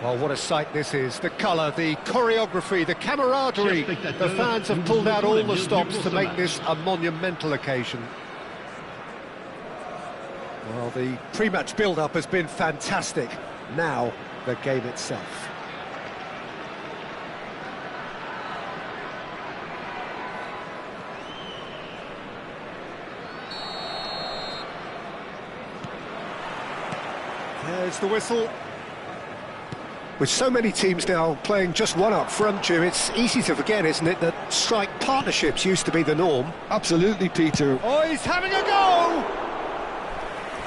Well, what a sight this is. The colour, the choreography, the camaraderie. The fans have pulled out all the stops to make this a monumental occasion. Well, the pre-match build-up has been fantastic. Now, the game itself. There's the whistle. With so many teams now playing just one up front, Jim, it's easy to forget, isn't it, that strike partnerships used to be the norm. Absolutely, Peter. Oh, he's having a go!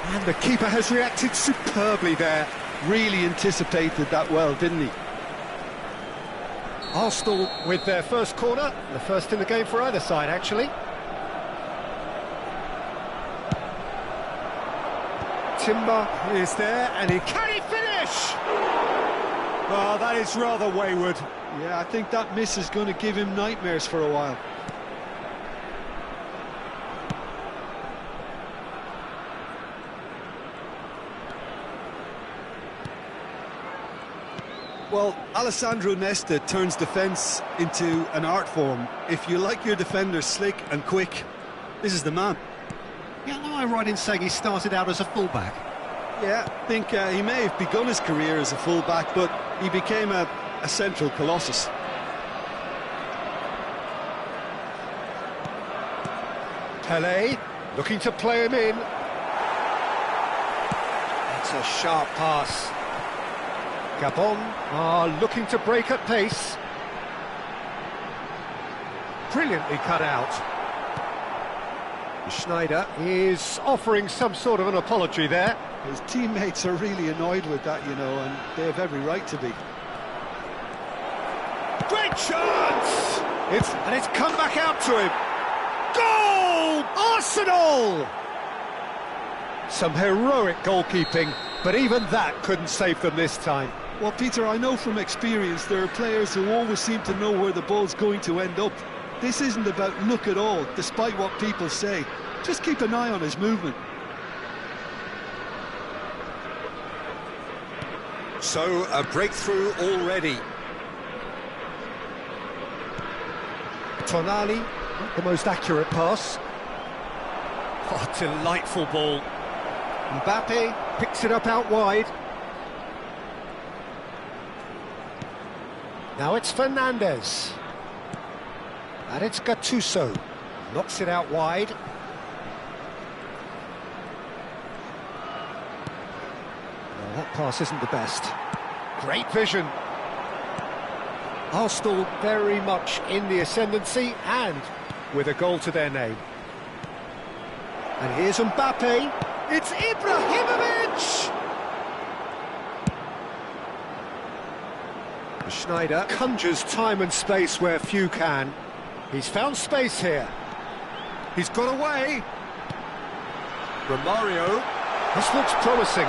And the keeper has reacted superbly there. Really anticipated that well, didn't he? Arsenal with their first corner, the first in the game for either side, actually. Timber is there, and can he finish? Oh, that is rather wayward. Yeah, I think that miss is going to give him nightmares for a while. Well, Alessandro Nesta turns defence into an art form. If you like your defenders slick and quick, this is the man. Yeah, am I right in saying he started out as a fullback? Yeah, I think he may have begun his career as a fullback, but he became a central colossus. Pelé looking to play him in. It's a sharp pass. Gabon are looking to break at pace. Brilliantly cut out. Schneider is offering some sort of an apology there. His teammates are really annoyed with that, you know, and they have every right to be. Great chance! It's come back out to him. Goal! Arsenal! Some heroic goalkeeping, but even that couldn't save them this time. Well, Peter, I know from experience there are players who always seem to know where the ball's going to end up. This isn't about luck at all, despite what people say. Just keep an eye on his movement. So, a breakthrough already. Tonali, not the most accurate pass. Oh, delightful ball. Mbappe picks it up out wide. Now it's Fernandes. And it's Gattuso. Knocks it out wide. Well, that pass isn't the best. Great vision. Arsenal very much in the ascendancy and with a goal to their name. And here's Mbappe. It's Ibrahimovic! Schneider conjures time and space where few can. He's found space here. He's got away. Romario. This looks promising.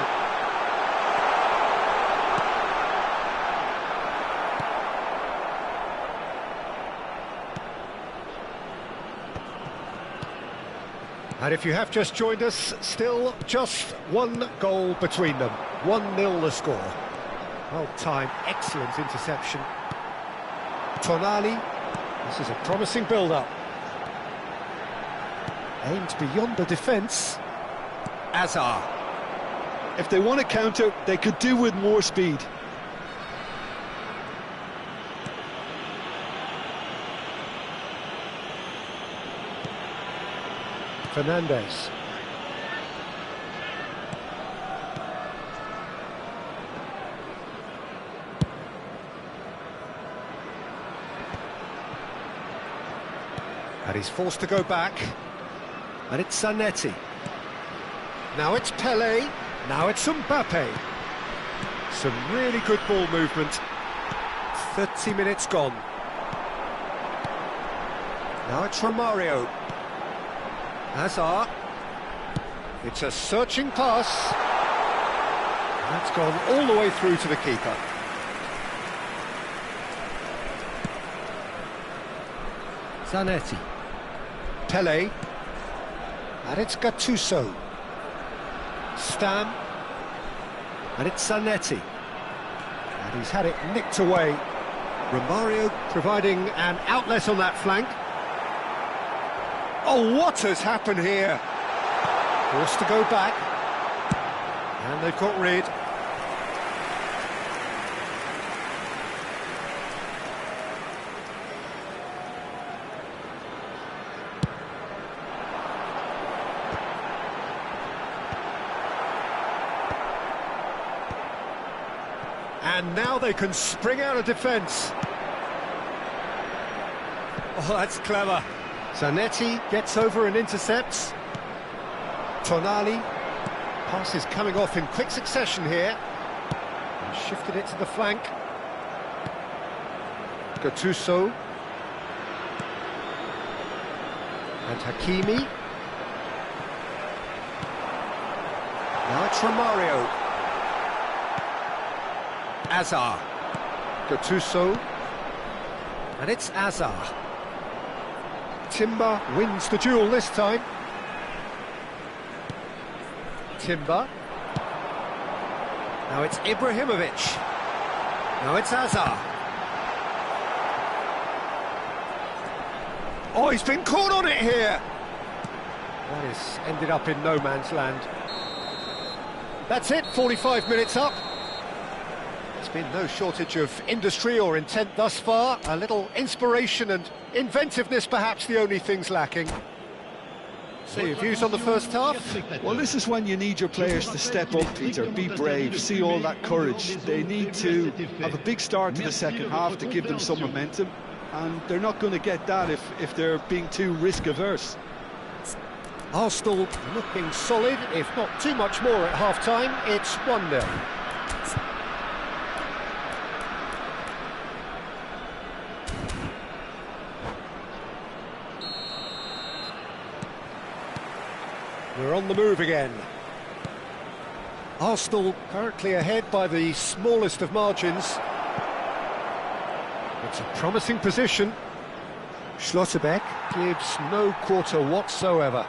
And if you have just joined us, still just one goal between them. 1-0 the score. Well timed, excellent interception. Tonali. This is a promising build-up. Aimed beyond the defence. Azar. If they want to counter, they could do with more speed. Fernandes. And he's forced to go back. And it's Zanetti. Now it's Pelé. Now it's Mbappe. Some really good ball movement. 30 minutes gone. Now it's Romario. Hazard. It's a searching pass. That's gone all the way through to the keeper. Zanetti. Pelé. And it's Gattuso. Stam. And it's Zanetti. And He's had it nicked away. Romario providing an outlet on that flank. Oh, what has happened here? Forced to go back. And they've got rid. And now they can spring out of defence. Oh, that's clever. Zanetti gets over and intercepts. Tonali. Pass is coming off in quick succession here. And shifted it to the flank. Gattuso. And Hakimi. Now it's Romario. Azar. Gattuso. And it's Azar. Timber wins the duel this time. Timber. Now it's Ibrahimovic. Now it's Azar. Oh, he's been caught on it here. That has ended up in no man's land. That's it, 45 minutes up. There's been no shortage of industry or intent thus far. A little inspiration and inventiveness, perhaps the only things lacking. So your views on the first half? Well, this is when you need your players to step up, Peter, be brave, see all that courage. They need to have a big start to the second half to give them some momentum, and they're not going to get that if they're being too risk-averse. Arsenal looking solid, if not too much more at half-time. It's 1-0. We're on the move again. Arsenal currently ahead by the smallest of margins. It's a promising position. Schlotterbeck gives no quarter whatsoever.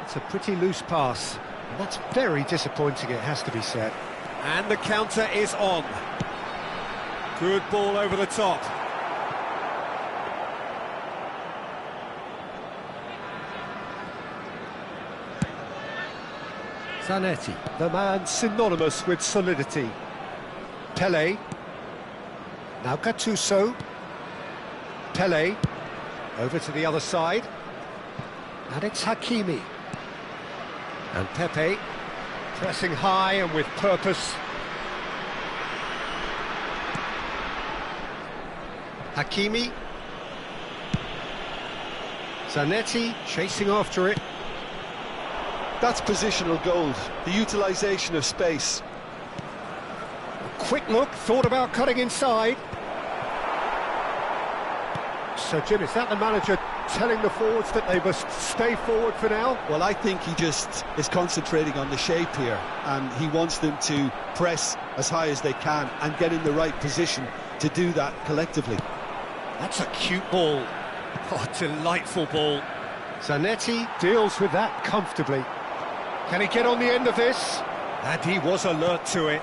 It's a pretty loose pass. And that's very disappointing, it has to be said. And the counter is on. Good ball over the top. Zanetti, the man synonymous with solidity. Pele. Now Gattuso. Pele. Over to the other side. And it's Hakimi. And Pepe. Pressing high and with purpose. Hakimi. Zanetti chasing after it. That's positional gold, the utilisation of space. A quick look, thought about cutting inside. So, Jim, is that the manager telling the forwards that they must stay forward for now? Well, I think he just is concentrating on the shape here, and he wants them to press as high as they can and get in the right position to do that collectively. That's a cute ball. Oh, delightful ball. Zanetti deals with that comfortably. Can he get on the end of this? And he was alert to it.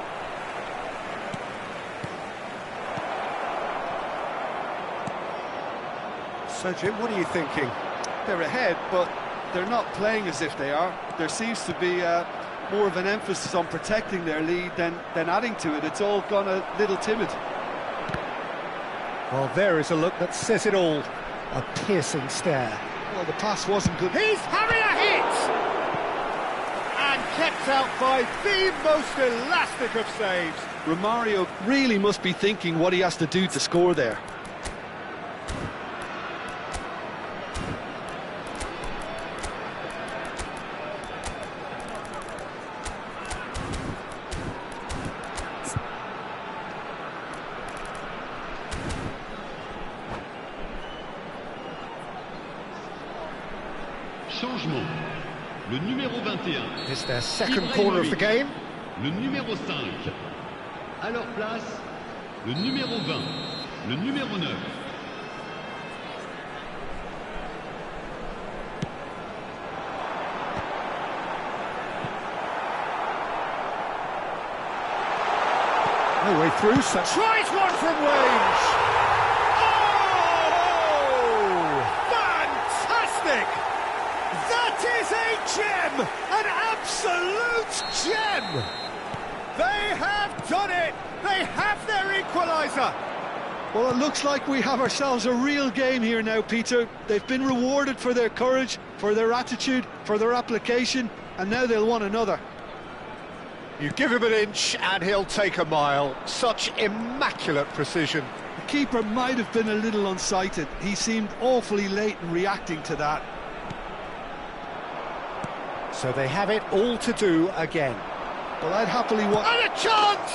So, Jim, what are you thinking? They're ahead, but they're not playing as if they are. There seems to be more of an emphasis on protecting their lead than adding to it. It's all gone a little timid. Well, there is a look that says it all. A piercing stare. Well, the pass wasn't good. He's having a hit! And kept out by the most elastic of saves. Romario really must be thinking what he has to do to score there. Changement. Le numéro 21. It's their second corner of the game. Le numéro 5. À leur place, le numéro 20. Le numéro 9. No way through, so tries one from range! Oh! Fantastic! That is a gem! An absolute gem! They have done it! They have their equaliser! Well, it looks like we have ourselves a real game here now, Peter. They've been rewarded for their courage, for their attitude, for their application, and now they'll want another. You give him an inch and he'll take a mile. Such immaculate precision. The keeper might have been a little unsighted. He seemed awfully late in reacting to that. So they have it all to do again. Well, I'd happily watch... And a chance!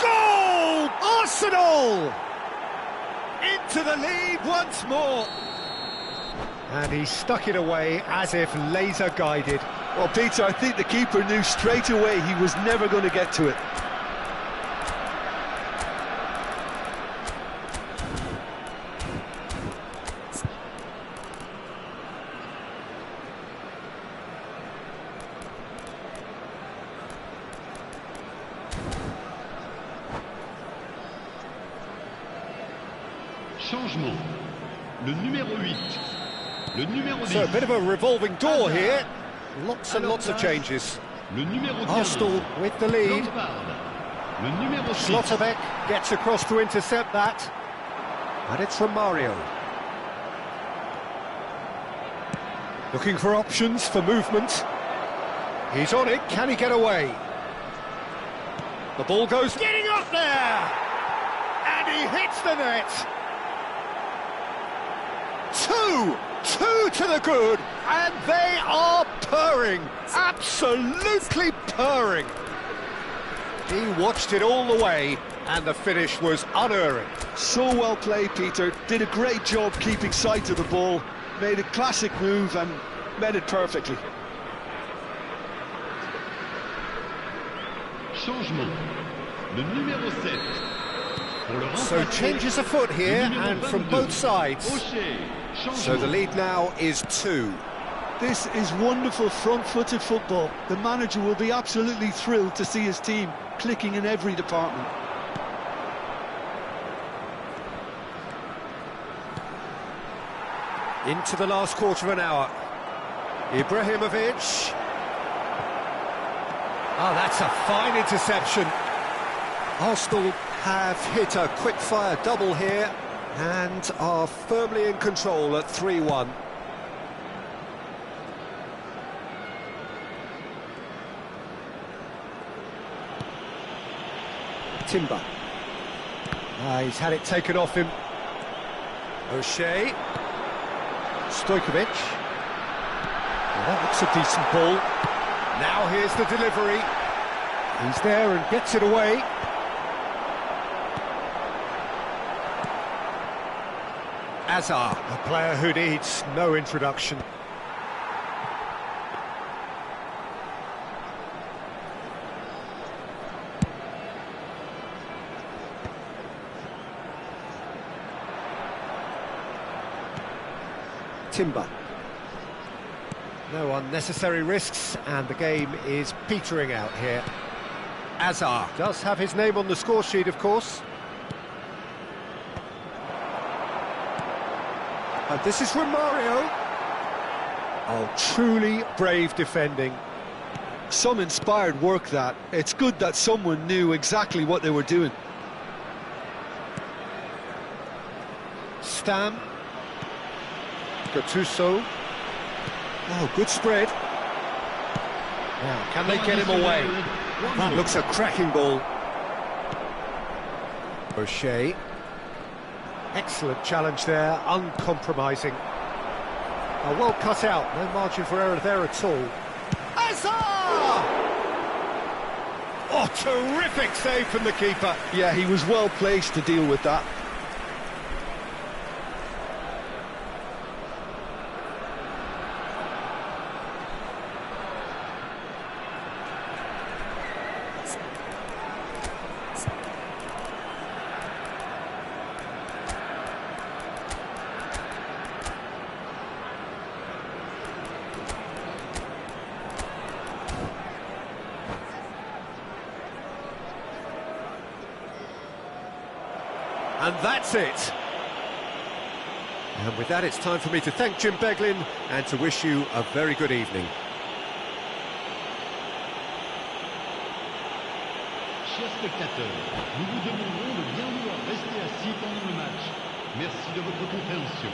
Goal! Arsenal! Into the lead once more. And he stuck it away as if laser guided. Well, Peter, I think the keeper knew straight away he was never going to get to it. Changement. Le numéro 8. Le numéro 10. So a bit of a revolving door here. Lots and lots of changes. Le numéro 10. Arsenal with the lead. Lampard. Le numéro 6. Schlotterbeck gets across to intercept that. And it's from Mario. Looking for options for movement. He's on it, can he get away? The ball goes getting up there! And he hits the net! Two to the good, and they are purring, absolutely purring. He watched it all the way, and the finish was unerring. So well played, Peter. Did a great job keeping sight of the ball, made a classic move and met it perfectly. Changement. Le numéro 7. So changes afoot here, and from both sides. So the lead now is 2. This is wonderful front-footed football. The manager will be absolutely thrilled to see his team clicking in every department. Into the last quarter of an hour. Ibrahimovic. Oh, that's a fine interception. Arsenal have hit a quick-fire double here and are firmly in control at 3-1. Timber. He's had it taken off him. O'Shea. Stojkovic. Well, that looks a decent ball. Now here's the delivery. He's there and gets it away. Azar, a player who needs no introduction. Timber. No unnecessary risks, and the game is petering out here. Azar does have his name on the score sheet, of course. And this is from Mario. Oh, truly brave defending. Some inspired work, that. It's good that someone knew exactly what they were doing. Stam. Gattuso. Oh, good spread. Now, can they get him away? That looks a cracking ball. O'Shea. Excellent challenge there, uncompromising. Oh, well cut out, no margin for error there at all. Azar! Oh, terrific save from the keeper. Yeah, he was well placed to deal with that. And that's it. And with that, it's time for me to thank Jim Beglin and to wish you a very good evening. Chers spectateurs, nous vous demanderons de bien vouloir rester assis pendant le match. Merci de votre compréhension.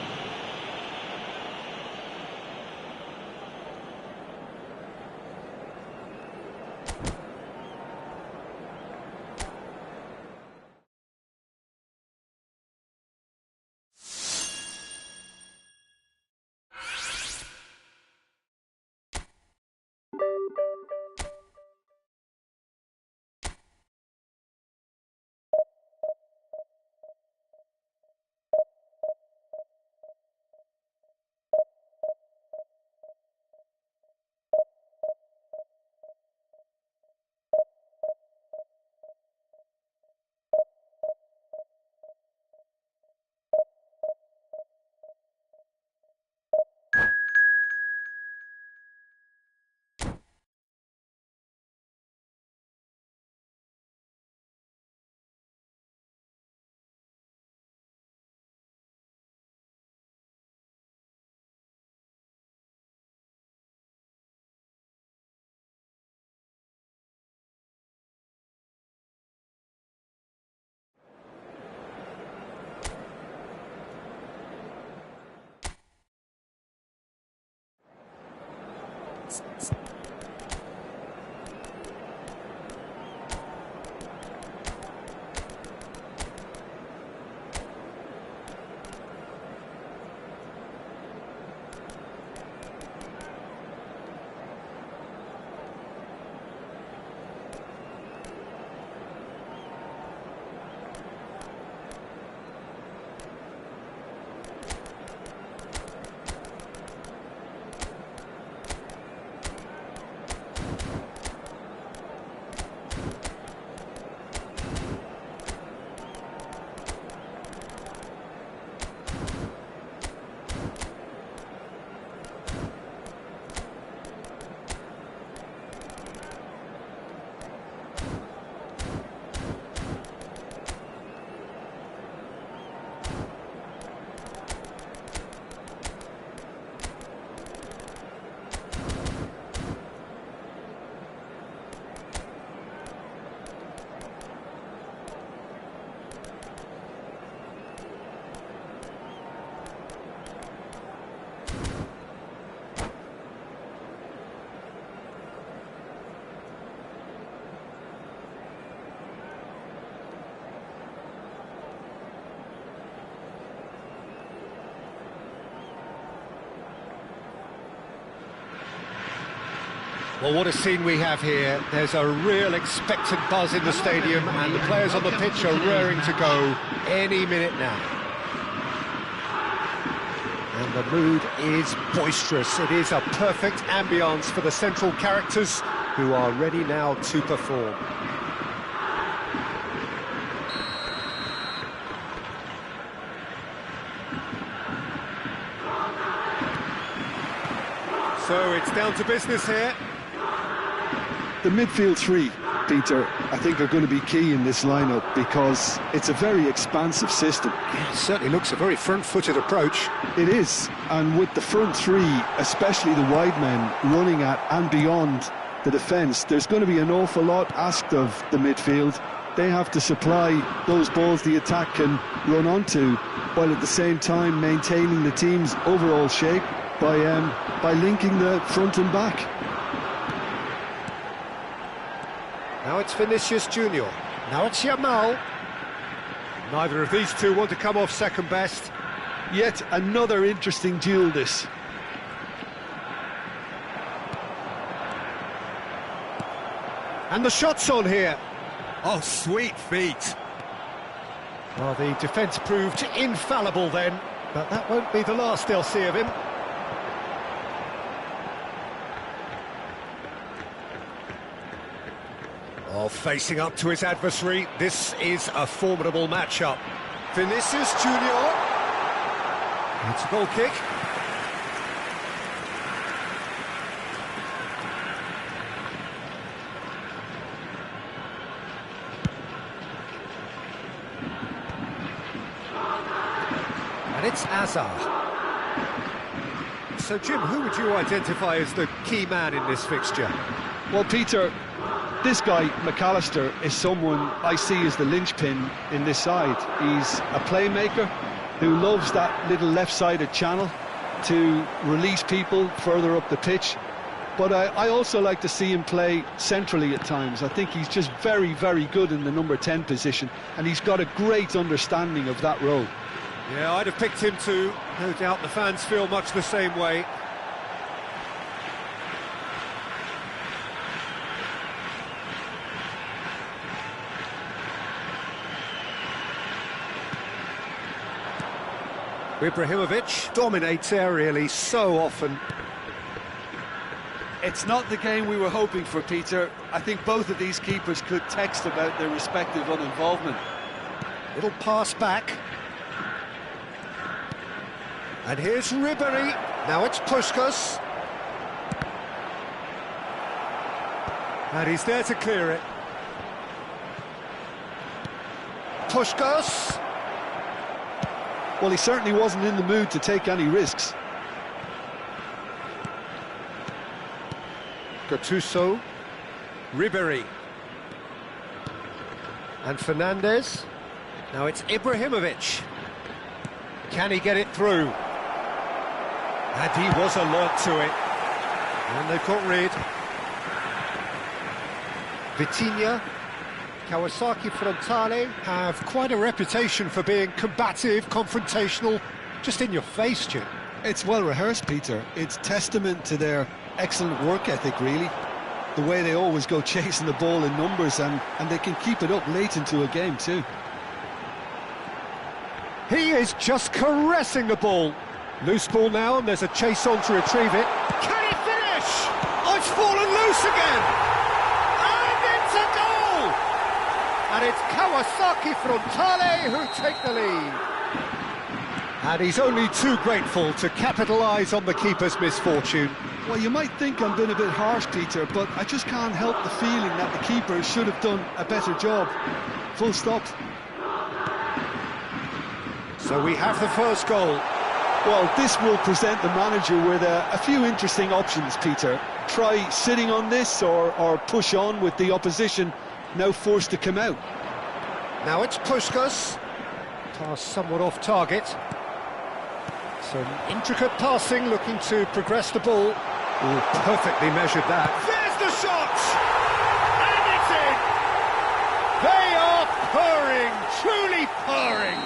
Well, what a scene we have here. There's a real expectant buzz in the stadium and the players on the pitch are raring to go any minute now. And the mood is boisterous. It is a perfect ambience for the central characters who are ready now to perform. So it's down to business here. The midfield three, Peter, I think are going to be key in this lineup because it's a very expansive system. Yeah, it certainly looks a very front-footed approach. It is, and with the front three, especially the wide men running at and beyond the defence, there's going to be an awful lot asked of the midfield. They have to supply those balls the attack can run onto, while at the same time maintaining the team's overall shape by linking the front and back. Now it's Vinicius Junior. Now it's Yamal. Neither of these two want to come off second best. Yet another interesting duel, this. And the shot's on here. Oh, sweet feet. Well, the defence proved infallible then, but that won't be the last they'll see of him. Oh, facing up to his adversary, this is a formidable matchup. Vinicius Junior. It's a goal kick. And it's Azar. So, Jim, who would you identify as the key man in this fixture? Well, Peter, this guy, McAllister, is someone I see as the linchpin in this side. He's a playmaker who loves that little left-sided channel to release people further up the pitch. But I also like to see him play centrally at times. I think he's just very, very good in the number 10 position, and he's got a great understanding of that role. Yeah, I'd have picked him too. No doubt the fans feel much the same way. Ibrahimovic dominates aerially so often. It's not the game we were hoping for, Peter. I think both of these keepers could text about their respective uninvolvement. Little pass back. And here's Ribéry. Now it's Puskás. And he's there to clear it. Puskás. Well, he certainly wasn't in the mood to take any risks. Gattuso. Ribéry. And Fernandes. Now it's Ibrahimovic. Can he get it through? And he was alert to it. And they've got rid. Vitinha. Kawasaki Frontale have quite a reputation for being combative, confrontational, just in your face, Jim. It's well rehearsed, Peter. It's testament to their excellent work ethic, really. The way they always go chasing the ball in numbers, and they can keep it up late into a game too. He is just caressing the ball. Loose ball now, and there's a chase on to retrieve it. Can he finish? Oh, it's fallen loose again! And it's a goal! And it's Kawasaki Frontale who take the lead. And he's only too grateful to capitalise on the keeper's misfortune. Well, you might think I'm being a bit harsh, Peter, but I just can't help the feeling that the keeper should have done a better job. Full stop. So we have the first goal. Well, this will present the manager with a few interesting options, Peter. Try sitting on this or push on with the opposition now forced to come out. Now it's Puskás. Pass somewhat off target. Some intricate passing, looking to progress the ball. Ooh, perfectly measured that. There's the shot! And it's in! They are purring, truly purring.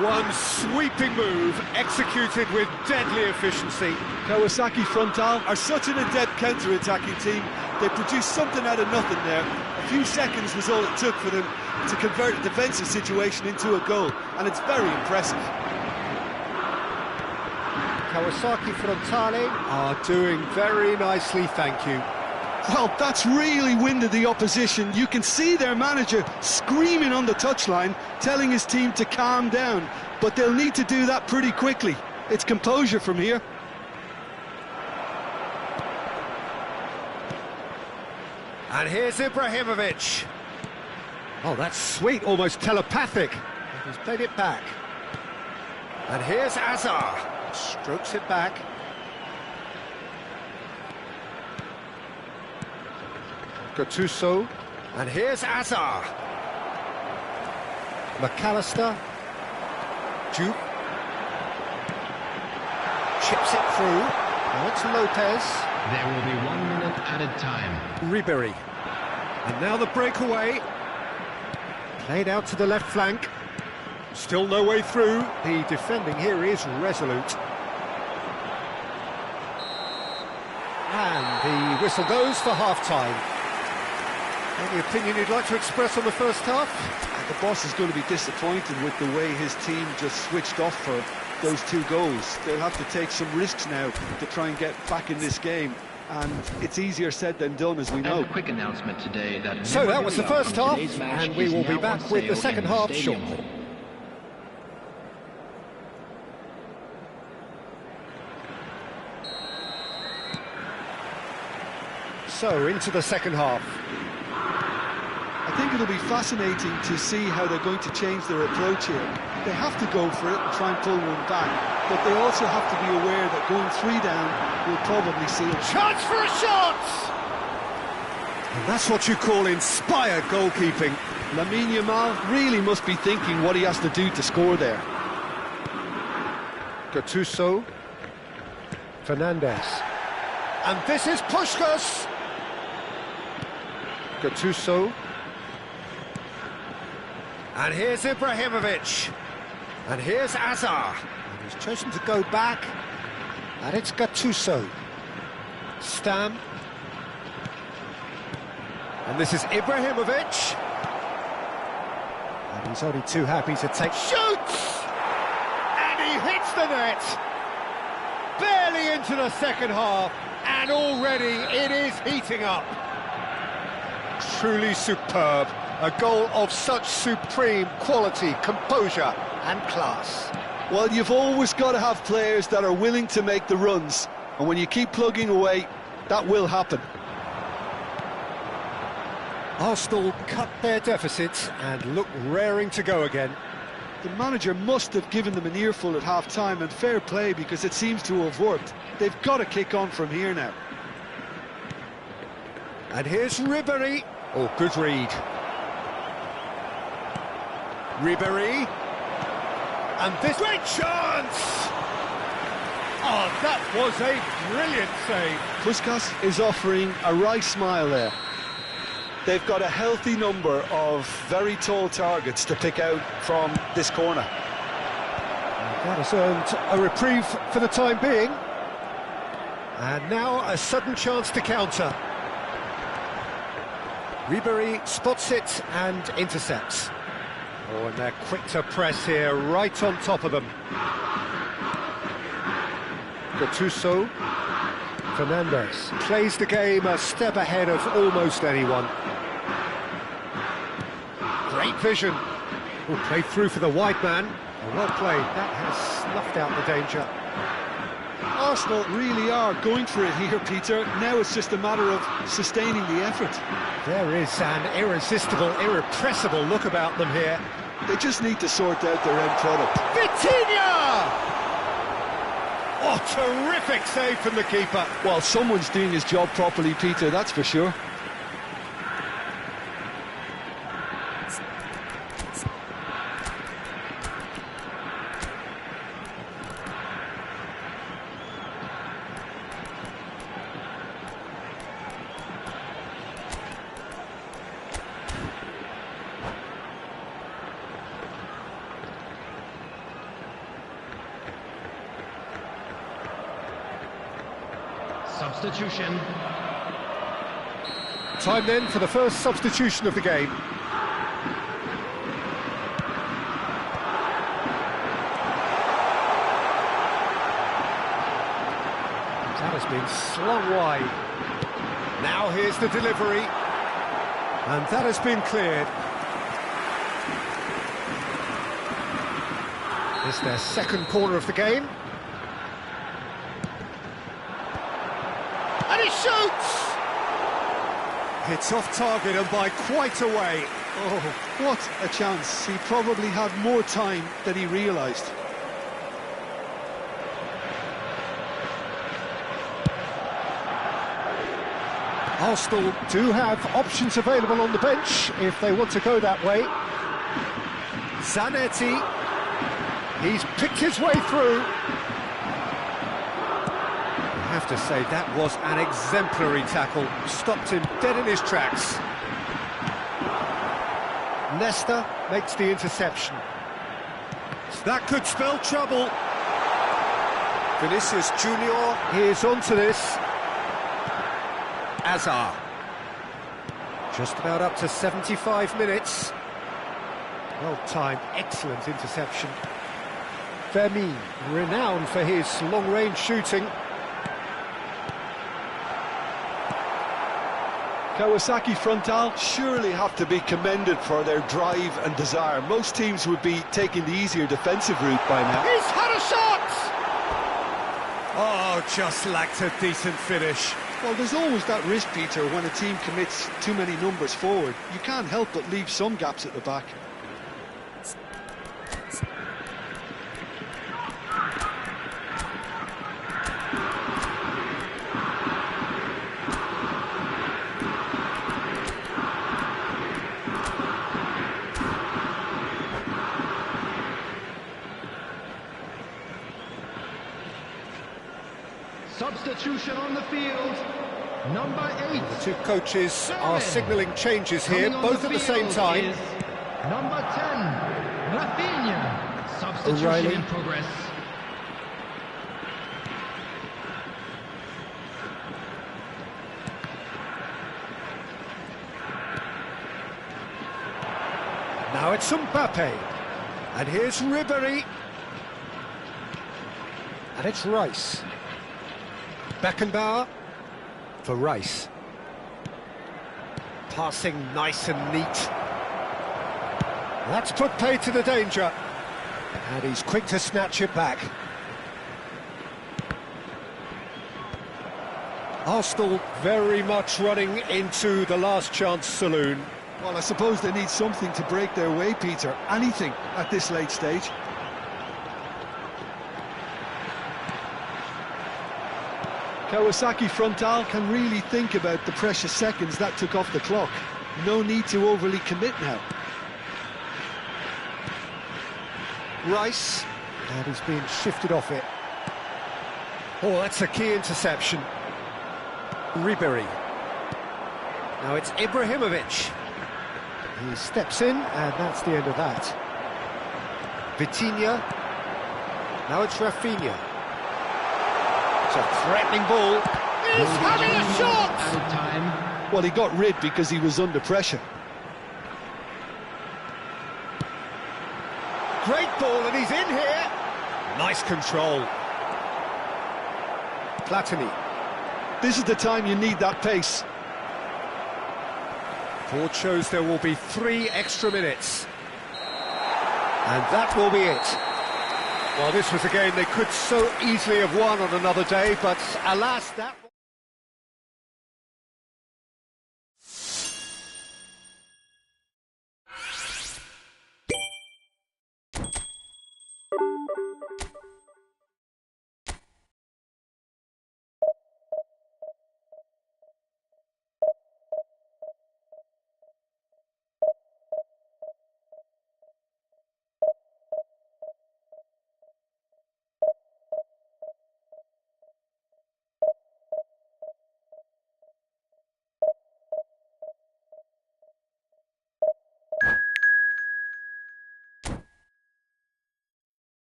One sweeping move, executed with deadly efficiency. Kawasaki Frontale are such an adept counter-attacking team. They produced something out of nothing there. A few seconds was all it took for them to convert a defensive situation into a goal, and it's very impressive. Kawasaki Frontale are doing very nicely, thank you. Well, that's really winded the opposition. You can see their manager screaming on the touchline, telling his team to calm down. But they'll need to do that pretty quickly. It's composure from here. And here's Ibrahimovic. Oh, that's sweet, almost telepathic. He's played it back. And here's Azar. Strokes it back. Gattuso. And here's Azar. McAllister. Juke. Chips it through. Now it's Lopez. There will be 1 minute added time. Ribéry. And now the breakaway. Played out to the left flank. Still no way through. The defending here is resolute. And the whistle goes for half-time. Any opinion you'd like to express on the first half? The boss is going to be disappointed with the way his team just switched off for those 2 goals. They'll have to take some risks now to try and get back in this game. And it's easier said than done, as we know. And a quick announcement today that... So that was the first half, and we will be back with the second half shortly. So, into the second half. I think think it'll be fascinating to see how they're going to change their approach here. They have to go for it and try and pull one back, but they also have to be aware that going 3 down will probably seal it. Chance for a shot! And that's what you call inspired goalkeeping. Lamine Yamal really must be thinking what he has to do to score there. Gattuso. Fernandez. And this is Puskás. Gattuso. And here's Ibrahimovic. And here's Hazard. And he's chosen to go back. And it's Gattuso. Stam. And this is Ibrahimovic. And he's only too happy to take... Shoots! And he hits the net. Barely into the second half. And already it is heating up. Truly superb. A goal of such supreme quality, composure and class. Well, you've always got to have players that are willing to make the runs. And when you keep plugging away, that will happen. Arsenal cut their deficits and look raring to go again. The manager must have given them an earful at half-time, and fair play because it seems to have worked. They've got to kick on from here now. And here's Ribéry. Oh, good read. Ribéry. And this great chance! Oh, that was a brilliant save. Puskás is offering a right smile there. They've got a healthy number of very tall targets to pick out from this corner. That has earned a reprieve for the time being. And now a sudden chance to counter. Ribéry spots it and intercepts. Oh, and they're quick to press here, right on top of them. Gattuso. Fernandez plays the game a step ahead of almost anyone. Great vision. Oh, played through for the wide man. Oh, well played. That has snuffed out the danger. Arsenal really are going for it here, Peter. Now it's just a matter of sustaining the effort. There is an irresistible, irrepressible look about them here. They just need to sort out their end product. Vitinha! Oh, terrific save from the keeper. Well, someone's doing his job properly, Peter, that's for sure. Substitution. Time then for the first substitution of the game. That has been slung wide. Now here's the delivery. And that has been cleared. It's their second corner of the game. And he shoots! It's off target and by quite a way. Oh, what a chance. He probably had more time than he realised. Arsenal do have options available on the bench if they want to go that way. Zanetti, he's picked his way through. I have to say, that was an exemplary tackle. Stopped him dead in his tracks. Nesta makes the interception. So that could spell trouble. Vinicius Junior is onto this. Hazard. Just about up to 75 minutes. Well timed, excellent interception. Fermin, renowned for his long-range shooting. Kawasaki Frontale surely have to be commended for their drive and desire. Most teams would be taking the easier defensive route by now. He's had a shot! Oh, just lacked a decent finish. Well, there's always that risk, Peter, when a team commits too many numbers forward. You can't help but leave some gaps at the back. Substitution on the field. Number 8. The two coaches are signalling changes here, Coming on both at the same field time. is number 10, Rafinha. Substitution O'Reilly. in progress. Now it's Mbappe. And here's Ribéry. And it's Rice. Beckenbauer for Rice. Passing nice and neat. That's put pay to the danger. And he's quick to snatch it back. Arsenal very much running into the last chance saloon. Well, I suppose they need something to break their way, Peter. Anything at this late stage. Kawasaki Frontal can really think about the precious seconds that took off the clock. No need to overly commit now. Rice, and he's being shifted off it. Oh, that's a key interception. Ribéry. Now it's Ibrahimovic. He steps in, and that's the end of that. Vitinha. Now it's Rafinha. It's a threatening ball. He's having a shot! Added time. Well, he got rid because he was under pressure. Great ball, and he's in here. Nice control. Platini. This is the time you need that pace. Ford shows there will be 3 extra minutes. And that will be it. Well, this was a game they could so easily have won on another day, but alas, that...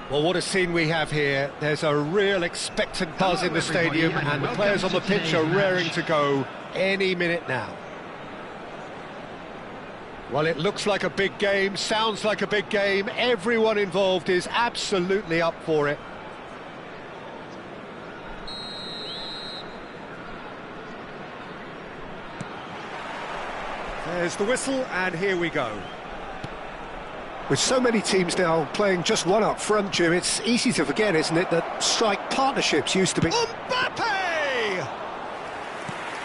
Well, what a scene we have here. There's a real expectant buzz in the stadium, and the players on the pitch are raring to go any minute now. Well, it looks like a big game, sounds like a big game. Everyone involved is absolutely up for it. There's the whistle, and here we go. With so many teams now playing just one up front, Jim, it's easy to forget, isn't it, that strike partnerships used to be... Mbappe!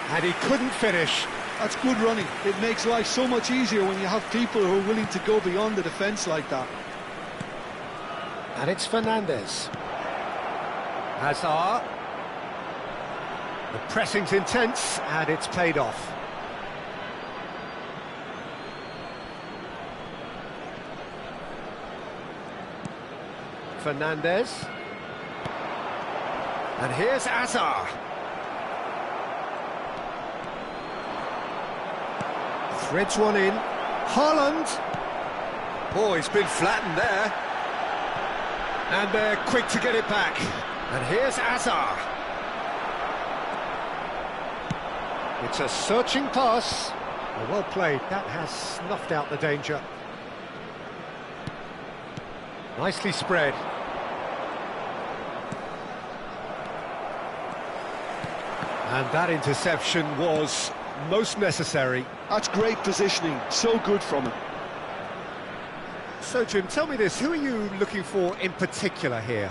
And he couldn't finish. That's good running. It makes life so much easier when you have people who are willing to go beyond the defence like that. And it's Fernandes. Hazard. The pressing's intense, and it's paid off. Fernandes. And here's Hazard. Threads one in. Haaland. Oh, he's been flattened there. And they're quick to get it back. And here's Hazard. It's a searching pass. Well played. That has snuffed out the danger. Nicely spread. And that interception was most necessary. That's great positioning, so good from him. So, Jim, tell me this, who are you looking for in particular here?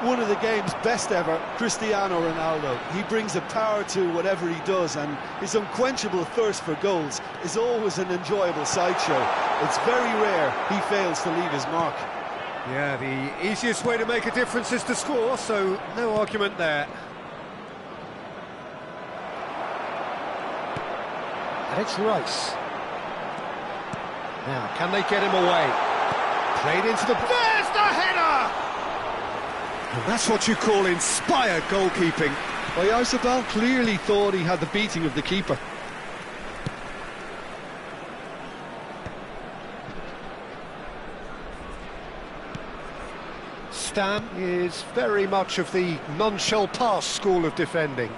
One of the game's best ever, Cristiano Ronaldo. He brings a power to whatever he does, and his unquenchable thirst for goals is always an enjoyable sideshow. It's very rare he fails to leave his mark. Yeah, the easiest way to make a difference is to score, so no argument there. And it's Rice. Now, can they get him away? Played into the... There's the header! And that's what you call inspired goalkeeping. Oyarzabal clearly thought he had the beating of the keeper. Stam is very much of the none-shall-pass school of defending.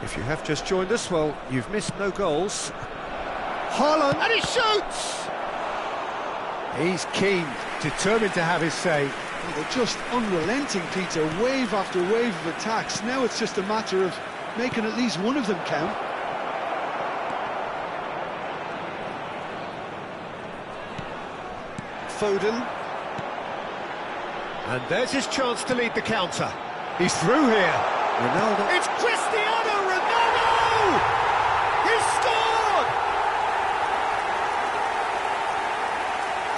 If you have just joined us, well, you've missed no goals. Haaland, and he shoots! He's keen, determined to have his say. Well, they're just unrelenting, Peter, wave after wave of attacks. Now it's just a matter of making at least one of them count. Foden. And there's his chance to lead the counter. He's through here. Ronaldo. It's Cristiano Ronaldo! He's scored!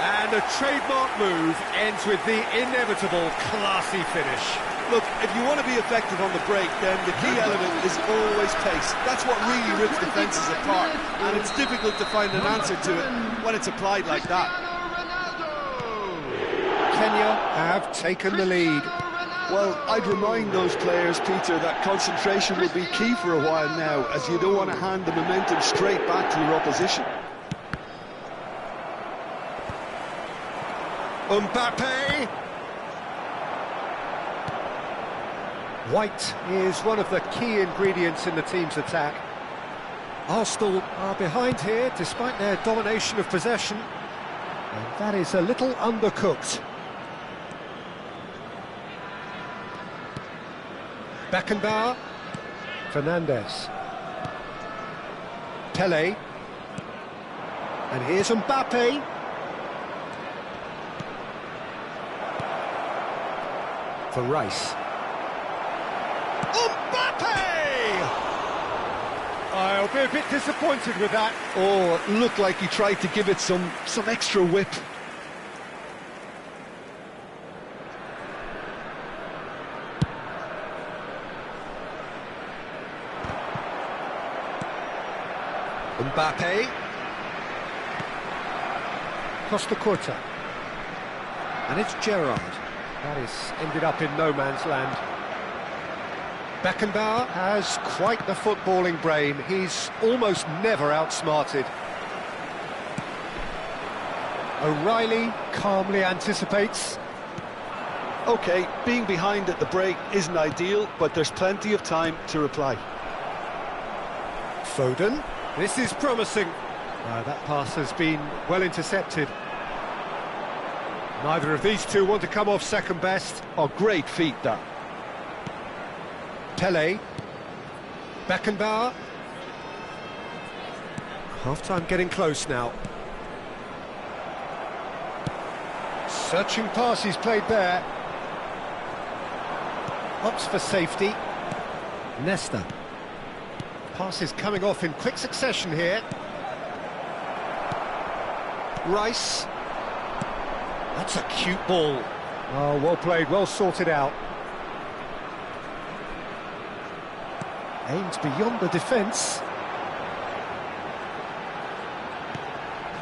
And a trademark move ends with the inevitable classy finish. Look, if you want to be effective on the break, then the key element is always pace. That's what really rips defences apart, and it's difficult to find an answer to it when it's applied like that. Kenya have taken the lead. Well, I'd remind those players, Peter, that concentration will be key for a while now, as you don't want to hand the momentum straight back to your opposition. Mbappe. White is one of the key ingredients in the team's attack. Arsenal are behind here, despite their domination of possession. And that is a little undercooked. Beckenbauer, Fernandes, Pele, and here's Mbappe. For Rice. Mbappe! I'll be a bit disappointed with that. Oh, it looked like he tried to give it some extra whip. Mbappe. Costa Curta. And it's Gerrard. That is ended up in no man's land. Beckenbauer has quite the footballing brain. He's almost never outsmarted. O'Reilly calmly anticipates. OK, being behind at the break isn't ideal, but there's plenty of time to reply. Foden. This is promising. That pass has been well intercepted. Neither of these two want to come off second best. Oh, great feat, that. Pele. Beckenbauer. Half-time getting close now. Searching pass he's played there. Opts for safety. Nesta. Passes coming off in quick succession here. Rice. That's a cute ball. Oh, well played, well sorted out. Aimed beyond the defence.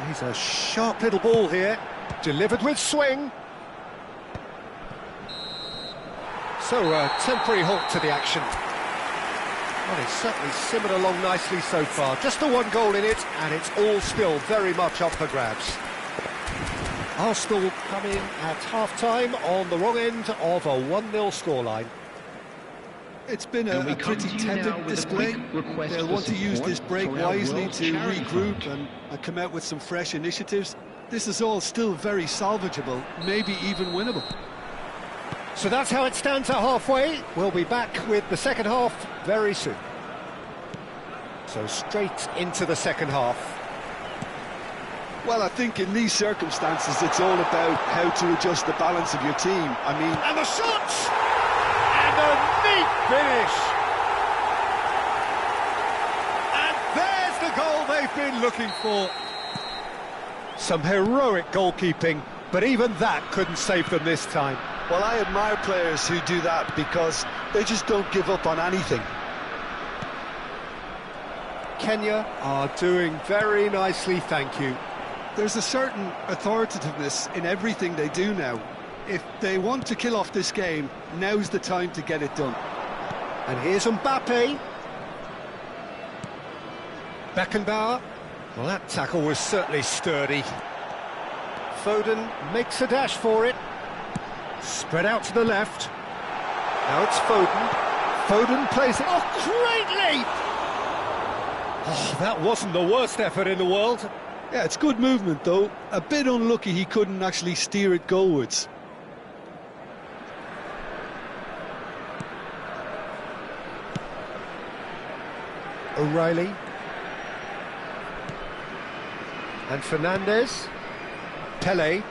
He's a sharp little ball here. Delivered with swing. So, a temporary halt to the action. Well, it's certainly simmered along nicely so far. Just the one goal in it, and it's all still very much up for grabs. Arsenal come in at half-time on the wrong end of a 1-0 scoreline. It's been a pretty tepid display. They'll want to use this break wisely to regroup and come out with some fresh initiatives. This is all still very salvageable, maybe even winnable. So that's how it stands at halfway. We'll be back with the second half very soon. So straight into the second half. Well, I think in these circumstances it's all about how to adjust the balance of your team. I mean... And the shot! And a neat finish! And there's the goal they've been looking for. Some heroic goalkeeping, but even that couldn't save them this time. Well, I admire players who do that because they just don't give up on anything. Kenya are doing very nicely, thank you. There's a certain authoritativeness in everything they do now. If they want to kill off this game, now's the time to get it done. And here's Mbappe. Beckenbauer. Well, that tackle was certainly sturdy. Foden makes a dash for it. Spread out to the left. Now it's Foden. Foden plays it. Oh, great leap! Oh, that wasn't the worst effort in the world. Yeah, it's good movement, though. A bit unlucky he couldn't actually steer it goalwards. O'Reilly. And Fernandes. Pele.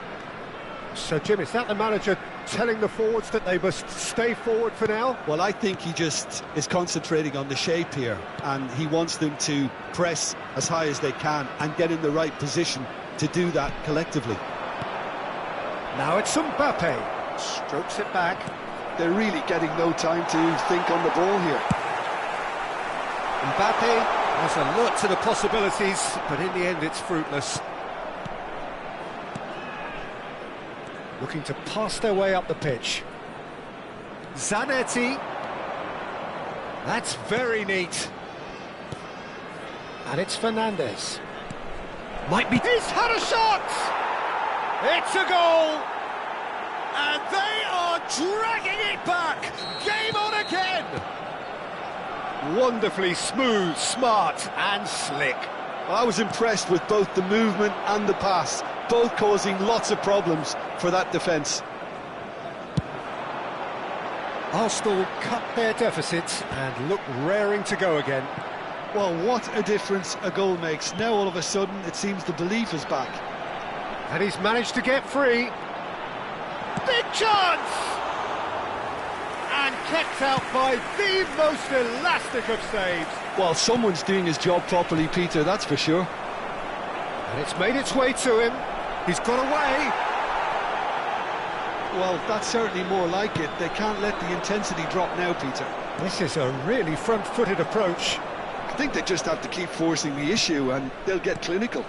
So, Jim, is that the manager telling the forwards that they must stay forward for now? Well, I think he just is concentrating on the shape here, and he wants them to press as high as they can and get in the right position to do that collectively. Now it's Mbappe. Strokes it back. They're really getting no time to think on the ball here. Mbappe has alert to the possibilities, but in the end it's fruitless. Looking to pass their way up the pitch. Zanetti. That's very neat. And it's Fernandes. Might be... He's had a shot! It's a goal! And they are dragging it back! Game on again! Wonderfully smooth, smart and slick. I was impressed with both the movement and the pass, both causing lots of problems for that defence. Arsenal cut their deficit and look raring to go again. Well, what a difference a goal makes. Now all of a sudden it seems the belief is back. And he's managed to get free. Big chance! And kept out by the most elastic of saves. Well, someone's doing his job properly, Peter, that's for sure. And it's made its way to him. He's got away. Well, that's certainly more like it. They can't let the intensity drop now, Peter. This is a really front-footed approach. I think they just have to keep forcing the issue and they'll get clinical.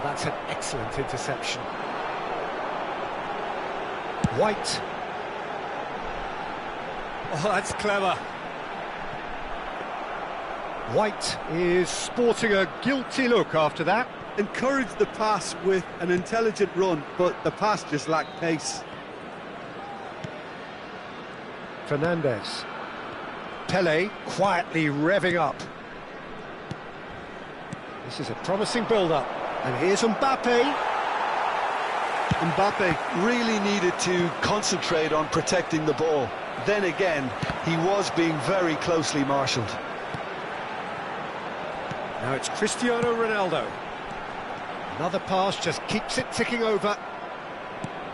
That's an excellent interception. White. Oh, that's clever. White is sporting a guilty look after that. Encouraged the pass with an intelligent run, but the pass just lacked pace. Fernandez. Pele quietly revving up. This is a promising build-up. And here's Mbappe. Mbappe really needed to concentrate on protecting the ball. Then again, he was being very closely marshalled. Now it's Cristiano Ronaldo. Another pass just keeps it ticking over.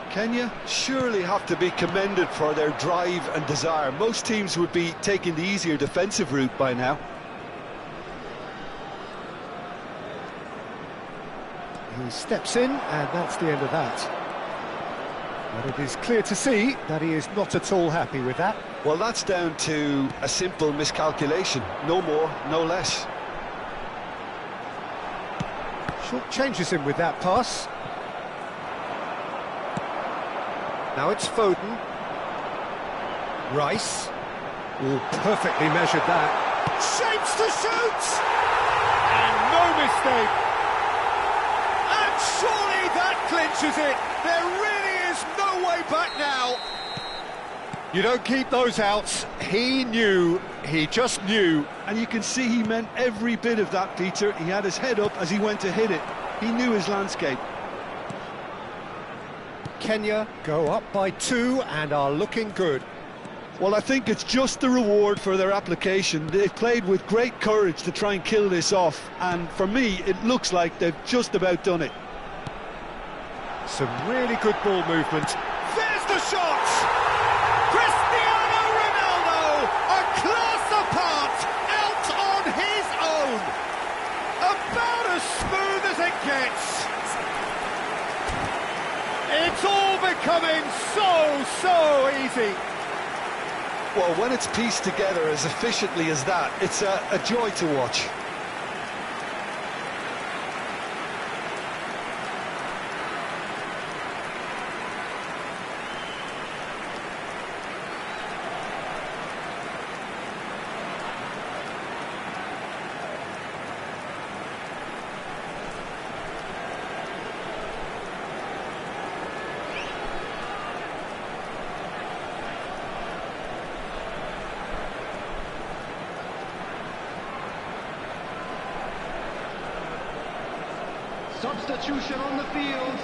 Kenya surely have to be commended for their drive and desire. Most teams would be taking the easier defensive route by now. He steps in, and that's the end of that. But it is clear to see that he is not at all happy with that. Well, that's down to a simple miscalculation. No more, no less. Short changes him with that pass. Now it's Foden. Rice. Oh, perfectly measured that. Shapes to shoot! And no mistake. And surely that clinches it. There really is no way back now. You don't keep those outs. He knew, he just knew. And you can see he meant every bit of that, Peter. He had his head up as he went to hit it. He knew his landscape. Kenya go up by 2 and are looking good. Well, I think it's just the reward for their application. They've played with great courage to try and kill this off, and for me, it looks like they've just about done it. Some really good ball movement. There's the shot! Cristiano Ronaldo, a class apart, out on his own. About as smooth as it gets. It's all becoming so easy. Well, when it's pieced together as efficiently as that, it's a joy to watch. Substitution on the field.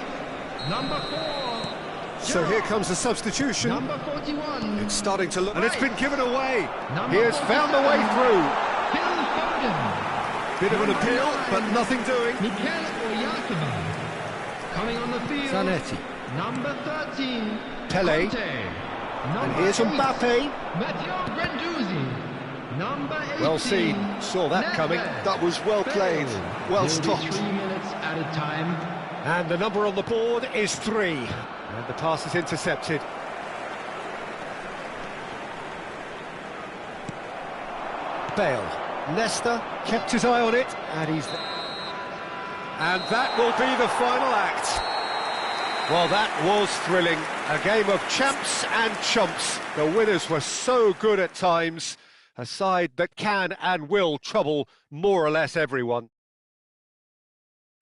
Number 4. So here comes the substitution. Number 41. It's starting to look... And it's been given away. Number He has found the way through. Phil Foden. Bit of an appeal, but nothing doing. Mikel Oyarzabal. Coming on the field. Zanetti. Number 13. Pele. Conte. And Number here's 8, Mbappe. Matteo Guendouzi. Number 18. Well seen. Saw that coming. That was well played, well stopped. 3 minutes at a time. And the number on the board is 3. And the pass is intercepted. Bale. Nesta kept his eye on it, and he's... And that will be the final act. Well, that was thrilling. A game of champs and chumps. The winners were so good at times. A side that can and will trouble more or less everyone.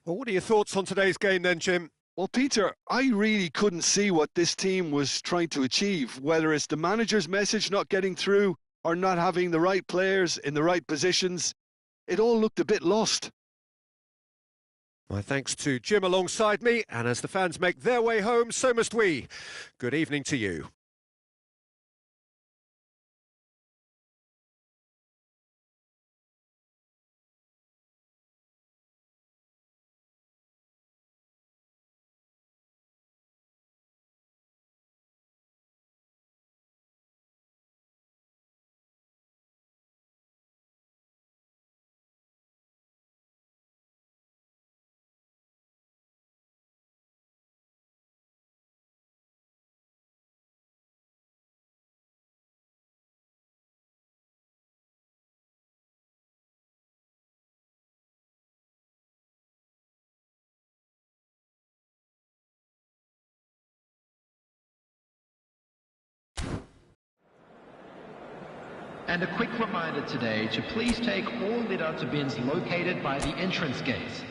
Well, what are your thoughts on today's game then, Jim? Well, Peter, I really couldn't see what this team was trying to achieve, whether it's the manager's message not getting through or not having the right players in the right positions. It all looked a bit lost. My thanks to Jim alongside me, and as the fans make their way home, so must we. Good evening to you. And a quick reminder today to please take all Litter bins located by the entrance gates.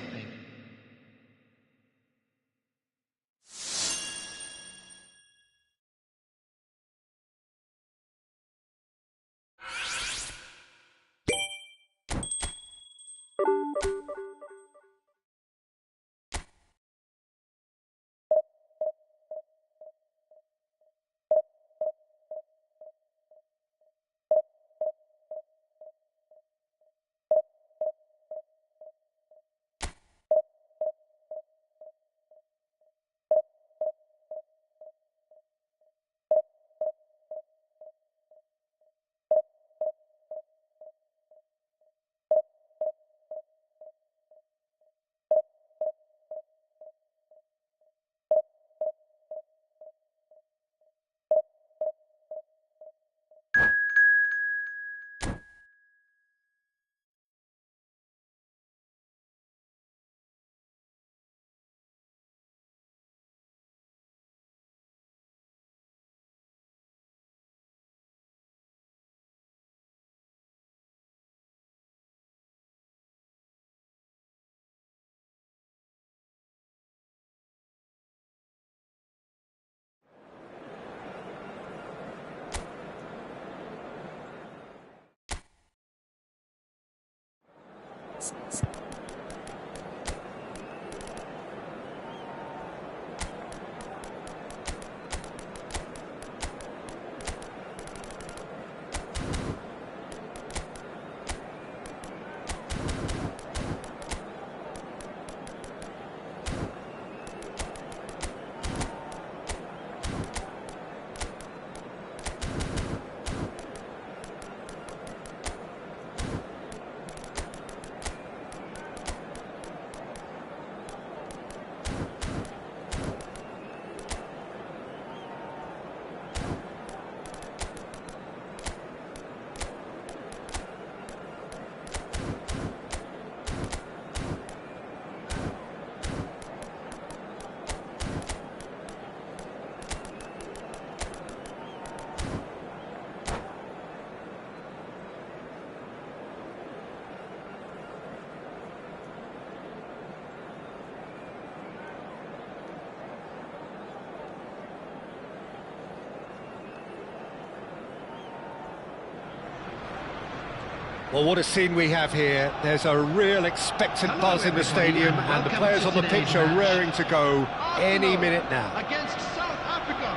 Well, what a scene we have here. There's a real expectant buzz in the stadium, and the players on the pitch are raring to go any minute now. Against South Africa.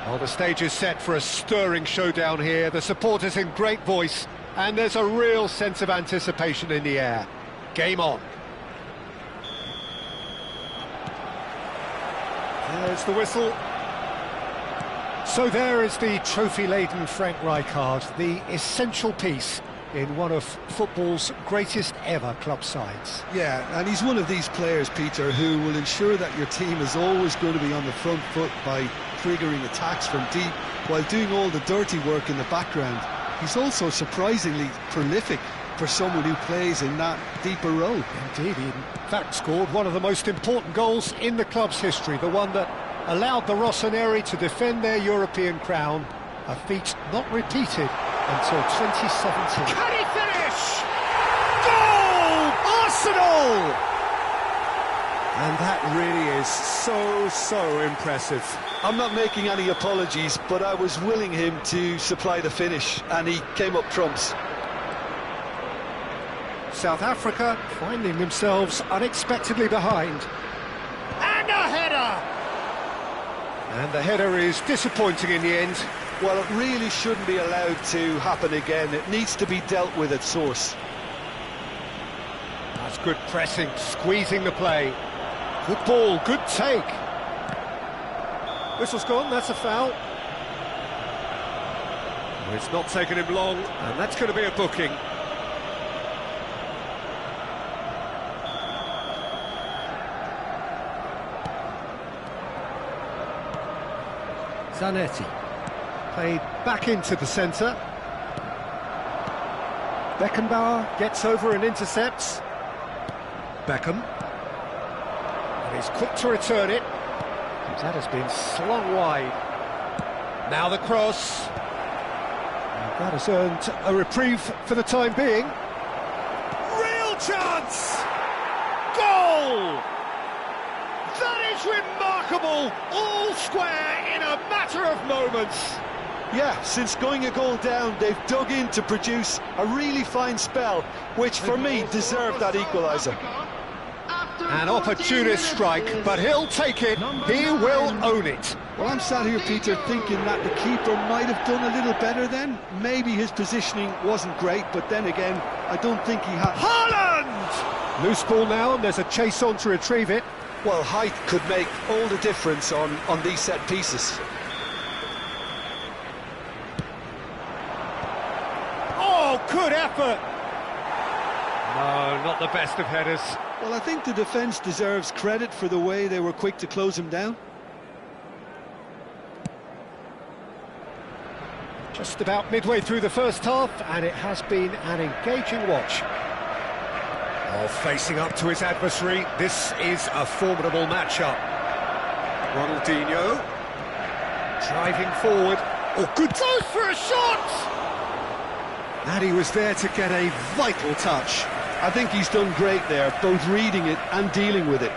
Well, the stage is set for a stirring showdown here. The supporters in great voice, and there's a real sense of anticipation in the air. Game on. There's the whistle. So there is the trophy-laden Frank Rijkaard, the essential piece in one of football's greatest ever club sides. Yeah, and he's one of these players, Peter, who will ensure that your team is always going to be on the front foot by triggering attacks from deep while doing all the dirty work in the background. He's also surprisingly prolific for someone who plays in that deeper role. Indeed, he in fact scored one of the most important goals in the club's history, the one that allowed the Rossoneri to defend their European crown, a feat not repeated until 2017. Can he finish? Goal! Arsenal! And that really is so impressive. I'm not making any apologies, but I was willing him to supply the finish, and he came up trumps. South Africa finding themselves unexpectedly behind. And a header! And the header is disappointing in the end. Well, it really shouldn't be allowed to happen again. It needs to be dealt with at source. That's good pressing, squeezing the play. Good ball, good take. Whistle's gone, that's a foul. It's not taken him long, and that's going to be a booking. Zanetti, played back into the centre. Beckenbauer gets over and intercepts. Beckham. And he's quick to return it. That has been slung wide. Now the cross. And That has earned a reprieve for the time being. Real chance! Goal! That is remarkable! All square in a matter of moments. Yeah, since going a goal down, they've dug in to produce a really fine spell, which for me deserved that equaliser. An opportunist strike, but he'll take it, he will own it. Well, I'm sat here, Peter, thinking that the keeper might have done a little better then. Maybe his positioning wasn't great, but then again, I don't think he had... Haaland! Loose ball now, and there's a chase on to retrieve it. Well, height could make all the difference on these set pieces. Oh, good effort! No, not the best of headers. Well, I think the defence deserves credit for the way they were quick to close him down. Just about midway through the first half, and it has been an engaging watch. Oh, facing up to his adversary, this is a formidable matchup. Ronaldinho, driving forward. Oh, good. Goes for a shot! And he was there to get a vital touch. I think he's done great there, both reading it and dealing with it.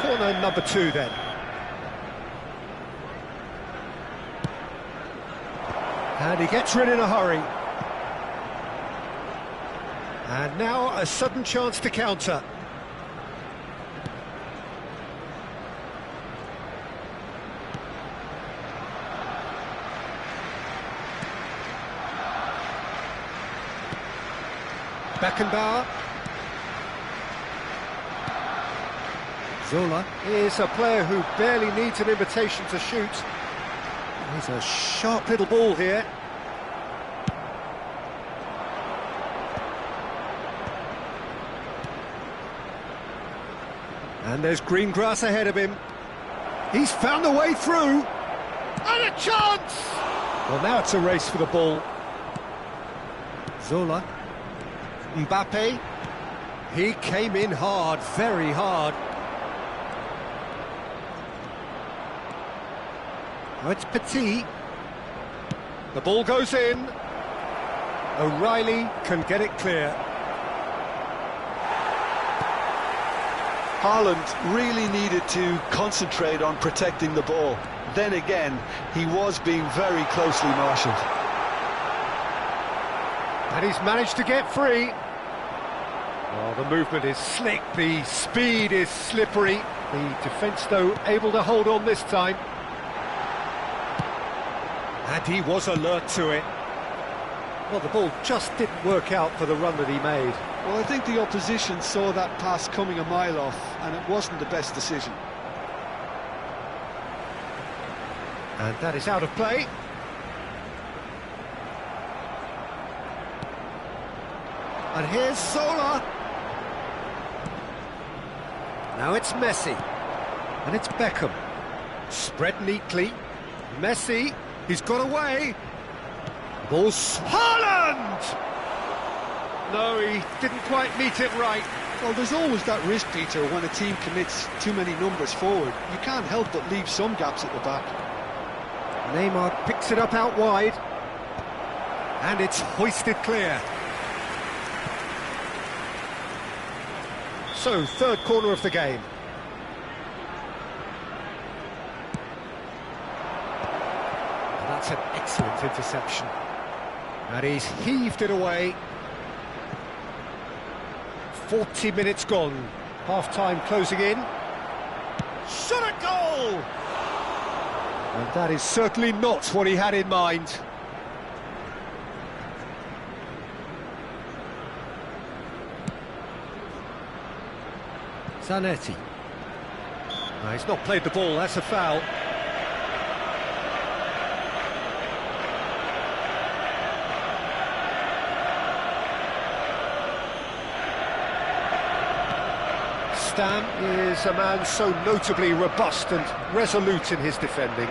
Corner number 2 then. And he gets rid in a hurry. And now a sudden chance to counter. Beckenbauer. Zola is a player who barely needs an invitation to shoot. He's a sharp little ball here. And there's green grass ahead of him. He's found a way through. And a chance! Well, now it's a race for the ball. Zola. Mbappe. He came in hard, very hard. Now it's Petit. The ball goes in. O'Reilly can get it clear. Haaland really needed to concentrate on protecting the ball. Then again, he was being very closely marshalled. And he's managed to get free. Oh, the movement is slick, the speed is slippery. The defence, though, able to hold on this time. And he was alert to it. Well, the ball just didn't work out for the run that he made. Well, I think the opposition saw that pass coming a mile off, and it wasn't the best decision. And that is out of play. And here's Zola. Now it's Messi. And it's Beckham. Spread neatly. Messi, he's got away. Ball's Haaland! No, he didn't quite meet it right. Well, there's always that risk, Peter, when a team commits too many numbers forward. You can't help but leave some gaps at the back. Neymar picks it up out wide. And it's hoisted clear. So, third corner of the game. And that's an excellent interception. And he's heaved it away. 40 minutes gone. Half-time closing in. Shot a goal! And that is certainly not what he had in mind. Zanetti. No, he's not played the ball, that's a foul. Stam is a man so notably robust and resolute in his defending.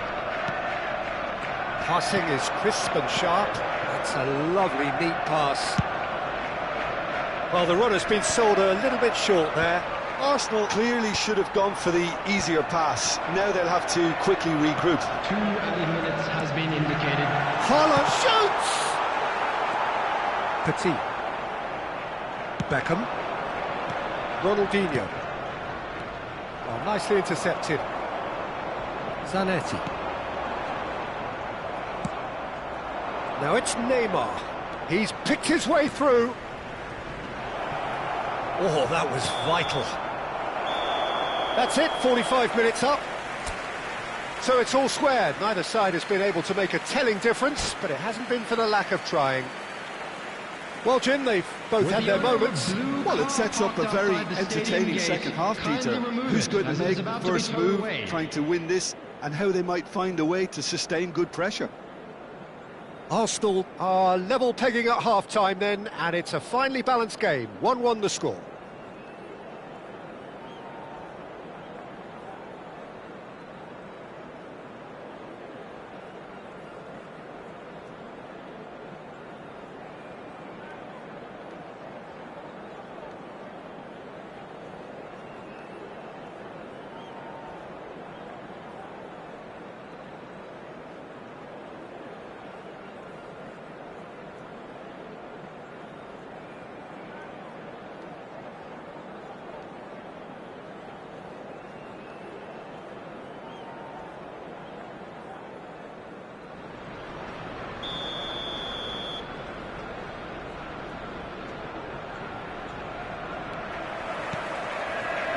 Passing is crisp and sharp. That's a lovely, neat pass. Well, the run has been sold a little bit short there. Arsenal clearly should have gone for the easier pass. Now they'll have to quickly regroup. 2 added minutes has been indicated. Haaland shoots! Petit. Beckham. Ronaldinho. Oh, nicely intercepted. Zanetti. Now it's Neymar. He's picked his way through. Oh, that was vital. That's it, 45 minutes up. So it's all squared. Neither side has been able to make a telling difference, but it hasn't been for the lack of trying. Well, Jim, they've both had their moments. Well, it sets up a very entertaining second half, Peter. Who's going to make the first move, trying to win this, and how they might find a way to sustain good pressure. Arsenal are level pegging at half-time then, and it's a finely balanced game. 1-1 the score.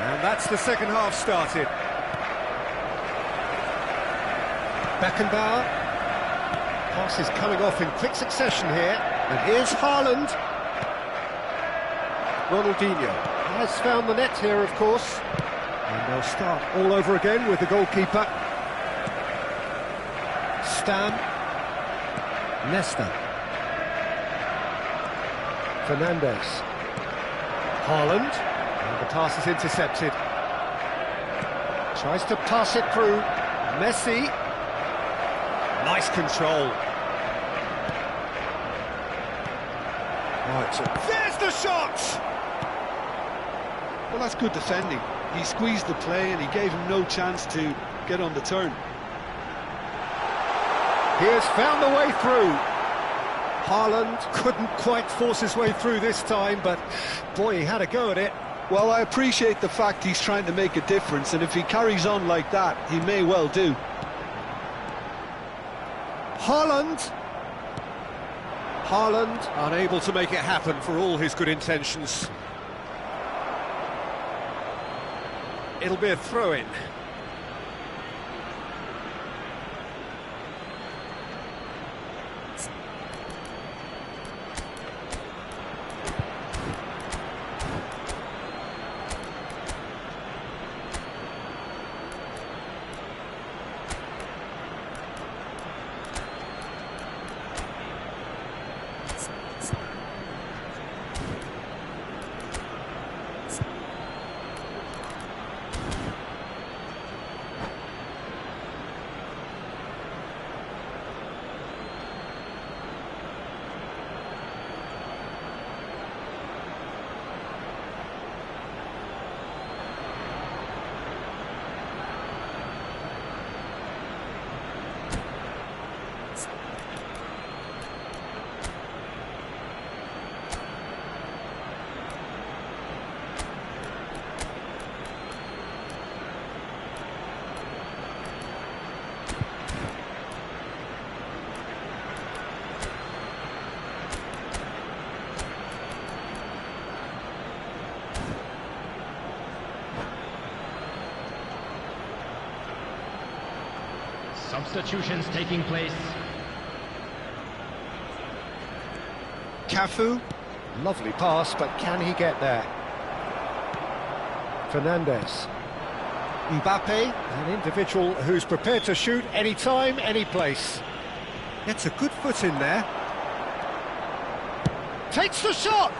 And that's the second half started. Beckenbauer. Pass is coming off in quick succession here. And here's Haaland. Ronaldinho has found the net here, of course. And they'll start all over again with the goalkeeper. Stam. Nesta. Fernandes. Haaland. And the pass is intercepted. Tries to pass it through. Messi. Nice control. Right, there's the shot! Well, that's good defending. He squeezed the play and he gave him no chance to get on the turn. He has found the way through. Haaland couldn't quite force his way through this time, but boy, he had a go at it. Well, I appreciate the fact he's trying to make a difference, and if he carries on like that, he may well do. Haaland unable to make it happen for all his good intentions. It'll be a throw-in. Substitutions taking place. Cafu, lovely pass, but can he get there? Fernandes. Mbappe, an individual who's prepared to shoot any time, any place. Gets a good foot in there. Takes the shot!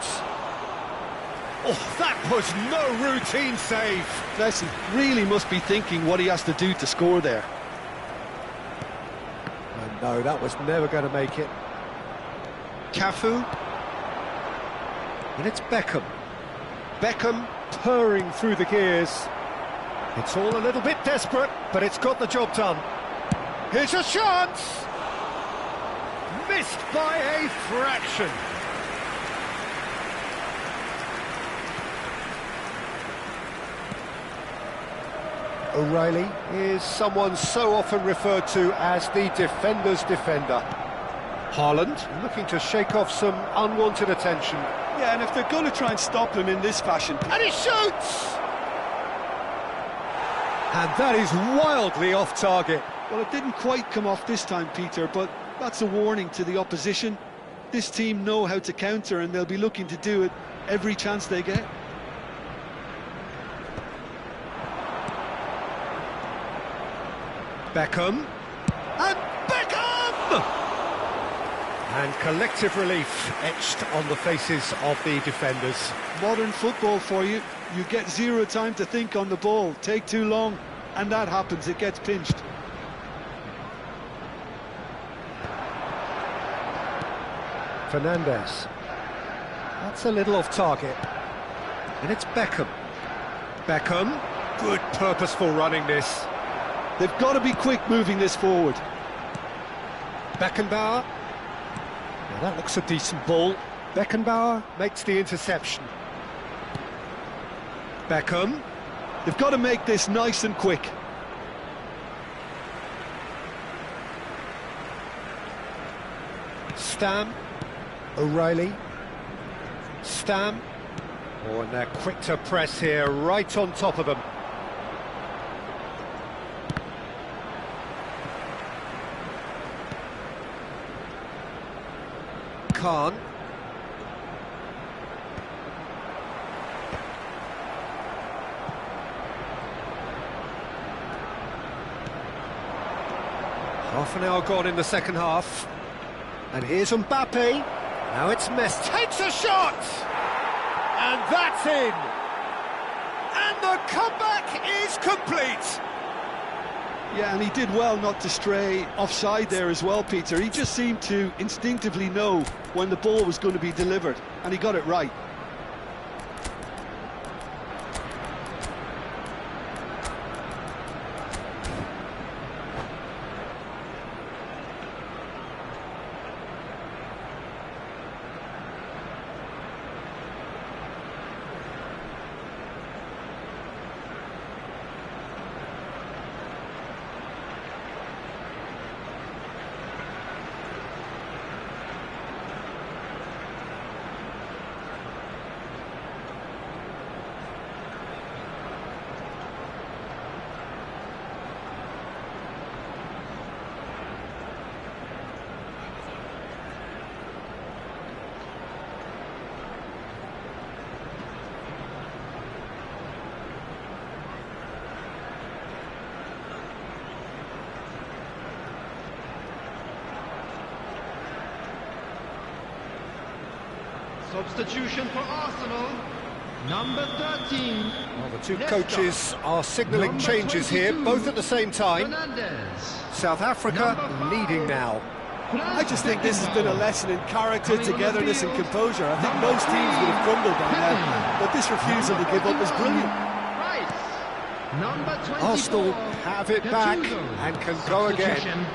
Oh, that was no routine save. Messi really must be thinking what he has to do to score there. And no, that was never going to make it. Cafu. And it's Beckham. Beckham purring through the gears. It's all a little bit desperate, but it's got the job done. Here's a chance! Missed by a fraction. O'Reilly is someone so often referred to as the defender's defender. Haaland looking to shake off some unwanted attention. Yeah, and if they're going to try and stop him in this fashion... And he shoots! And that is wildly off target. Well, it didn't quite come off this time, Peter, but that's a warning to the opposition. This team know how to counter, and they'll be looking to do it every chance they get. Beckham. And Beckham! And collective relief etched on the faces of the defenders. Modern football for you. You get zero time to think on the ball. Take too long, and that happens. It gets pinched. Fernandes. That's a little off target. And it's Beckham. Beckham. Good purposeful running this. They've got to be quick moving this forward. Beckenbauer. Now that looks a decent ball. Beckenbauer makes the interception. Beckham. They've got to make this nice and quick. Stam. O'Reilly. Stam. Oh, and they're quick to press here, right on top of them. Khan. Half an hour gone in the second half. And here's Mbappe. Now it's Messi. Takes a shot! And that's in! And the comeback is complete! Yeah, and he did well not to stray offside there as well, Peter. He just seemed to instinctively know when the ball was going to be delivered, and he got it right. Substitution for Arsenal, number 13. Well, the two coaches are signalling changes here, both at the same time. Fernandes. South Africa leading now. I just think this has been a lesson in character, togetherness and composure. I think most teams would have crumbled by now, but this refusal to give up is brilliant. Rice, number 24. Arsenal have it back and can go again.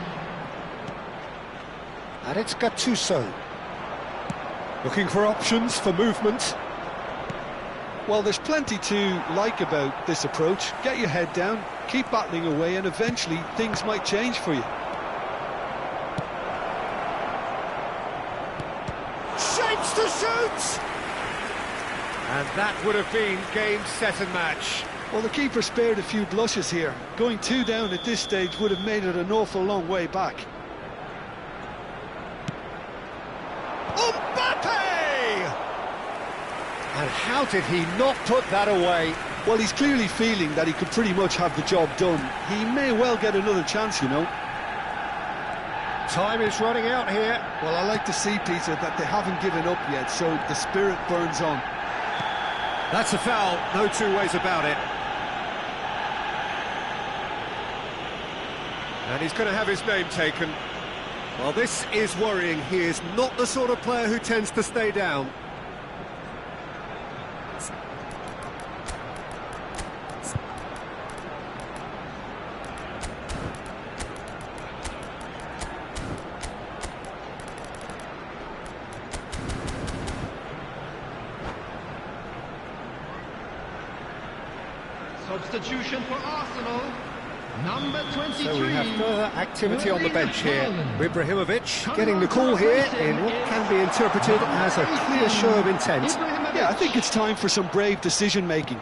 And it's Gattuso. Looking for options for movement. Well, there's plenty to like about this approach. Get your head down, keep battling away, and eventually things might change for you. Shapes to shoot! And that would have been game, set and match. Well, the keeper spared a few blushes here. Going 2 down at this stage would have made it an awful long way back. And how did he not put that away? Well, he's clearly feeling that he could pretty much have the job done. He may well get another chance, you know. Time is running out here. Well, I like to see, Peter, that they haven't given up yet, so the spirit burns on. That's a foul, no two ways about it. And he's going to have his name taken. Well, this is worrying. He is not the sort of player who tends to stay down. Substitution for Arsenal. Number 23. So we have further activity on the bench here. Ibrahimovic getting the call here in what can be interpreted as a clear show of intent. Yeah, I think it's time for some brave decision-making.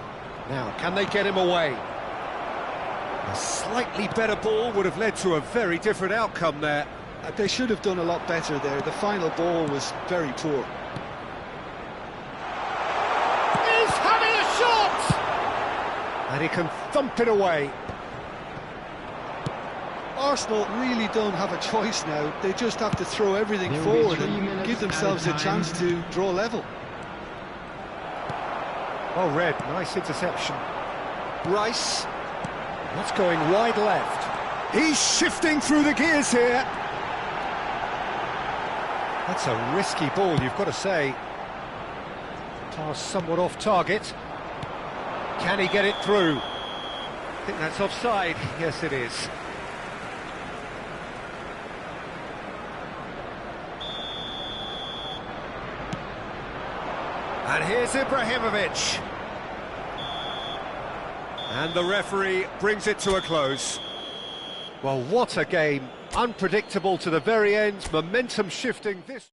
Now, can they get him away? A slightly better ball would have led to a very different outcome there. They should have done a lot better there. The final ball was very poor. He's having a shot! And he can thump it away. Arsenal really don't have a choice now. They just have to throw everything There will be forward 3 and minutes give themselves a added chance time. to draw level. Well read, nice interception. Rice, that's going wide left. He's shifting through the gears here. That's a risky ball, you've got to say. Pass somewhat off target. Can he get it through? I think that's offside. Yes, it is. And here's Ibrahimovic. And the referee brings it to a close. Well, what a game. Unpredictable to the very end, momentum shifting this...